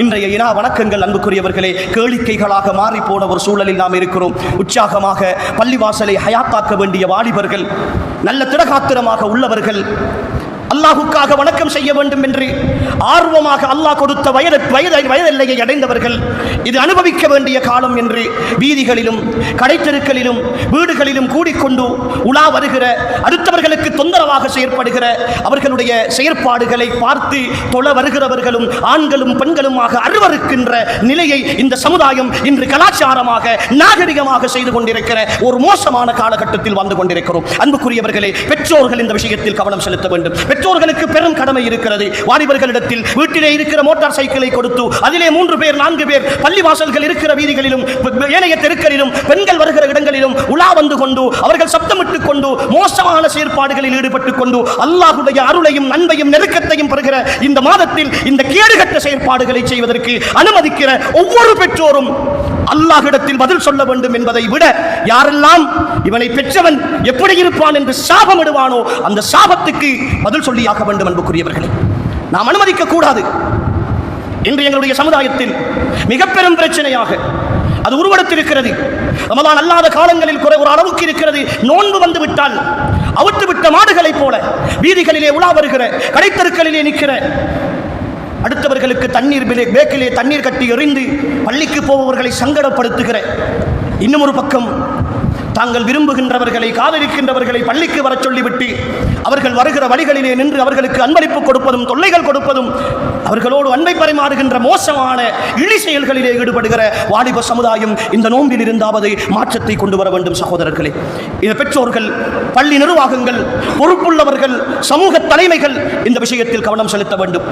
இன்றைய இனா வணக்கங்கள் அன்புக்குரியவர்களே கேளிக்கைகளாக மாறி போன ஒரு சூழலில் நாம் இருக்கிறோம். உற்சாகமாக பள்ளிவாசலை ஹயாத்தாக்க வேண்டிய வாலிபர்கள், நல்ல திடகாத்திரமாக உள்ளவர்கள், அல்லாஹுக்காக வணக்கம் செய்ய வேண்டும் என்று ஆர்வமாக அல்லாஹ் கொடுத்த வயதெல்லையை அடைந்தவர்கள், இது அனுபவிக்க வேண்டிய காலம் என்று வீதிகளிலும் கடைத்தெருக்களிலும் வீடுகளிலும் கூடிக்கொண்டு உலா வருகிற, அடுத்தவர்களுக்கு தொந்தரவாக செயற்படுகிற அவர்களுடைய செயற்பாடுகளை பார்த்து தொழ வருகிறவர்களும் ஆண்களும் பெண்களுமாக அருவருக்கின்ற நிலையை இந்த சமுதாயம் இன்று கலாச்சாரமாக நாகரிகமாக செய்து கொண்டிருக்கிற ஒரு மோசமான காலகட்டத்தில் வாழ்ந்து கொண்டிருக்கிறோம். அன்புக்குரியவர்களே, பெற்றோர்கள் இந்த விஷயத்தில் கவனம் செலுத்த வேண்டும். பெற்றோர்களுக்கு பெரும் கடமை இருக்கிறது. வாலிபர்களிடத்தில் வீட்டிலே இருக்கிற மோட்டார் சைக்கிளை கொடுத்து அதிலே 3 பேர் 4 பேர் பள்ளிவாசல்கள் இருக்கிற வீதிகளிலும் ஏனைய தெருக்களிலும் பெண்கள் வருகிற இடங்களிலும் உலா வந்து கொண்டு அவர்கள் சப்தமிட்டுக் கொண்டு மோசமான செயற்பாடுகளில் ஈடுபட்டுக் கொண்டு அல்லாஹ்வுடைய அருளையும் அன்பையும் நெருக்கத்தையும் பெறுகிற இந்த மாதத்தில் இந்த கேடுகட்ட செயற்பாடுகளை செய்வதற்கு அனுமதிக்கிற ஒவ்வொரு பெற்றோரும் அல்லாஹ்விடத்தில் பதில் சொல்ல வேண்டும் என்பதை விட, யாரெல்லாம் இவனை பெற்றவன் எப்படி இருப்பான் என்று சாபமிடுவானோ அந்த சாபத்துக்கு பதில் சொல்லியாக வேண்டும். அன்புக்குரியவர்களே, நாம் அனுமதிக்க கூடாது. இன்று எங்களுடைய சமுதாயத்தில் மிக பெரும் பிரச்சனையாக அது உருவெடுத்திருக்கிறது. ரமலான் அல்லாத காலங்களில் ஒரு அளவுக்கு இருக்கிறது. நோன்பு வந்து விட்டால் அவுத்து விட்ட மாடுகளைப் போல வீதிகளிலே உலா வருகிற, கடைத்தெருக்களிலே நிற்கிற, அடுத்தவர்களுக்கு தண்ணீர் பேக்கிலே தண்ணீர் கட்டி எறிந்து பள்ளிக்கு போபவர்களை சங்கடப்படுத்துகிற, இன்னும் ஒரு பக்கம் தாங்கள் விரும்புகின்றவர்களை காதலிக்கின்றவர்களை பள்ளிக்கு வர சொல்லிவிட்டு அவர்கள் வருகிற வழிகளிலே நின்று அவர்களுக்கு அன்பளிப்பு கொடுப்பதும் தொல்லைகள் கொடுப்பதும் அவர்களோடு அன்பை பரிமாறுகின்ற மோசமான இழி செயல்களிலே ஈடுபடுகிற வாலிப சமுதாயம் இந்த நோம்பில் இருந்தாவது மாற்றத்தை கொண்டு வர வேண்டும். சகோதரர்களே, இந்த பெற்றோர்கள், பள்ளி நிர்வாகங்கள், பொறுப்புள்ளவர்கள், சமூக தலைமைகள் இந்த விஷயத்தில் கவனம் செலுத்த வேண்டும்.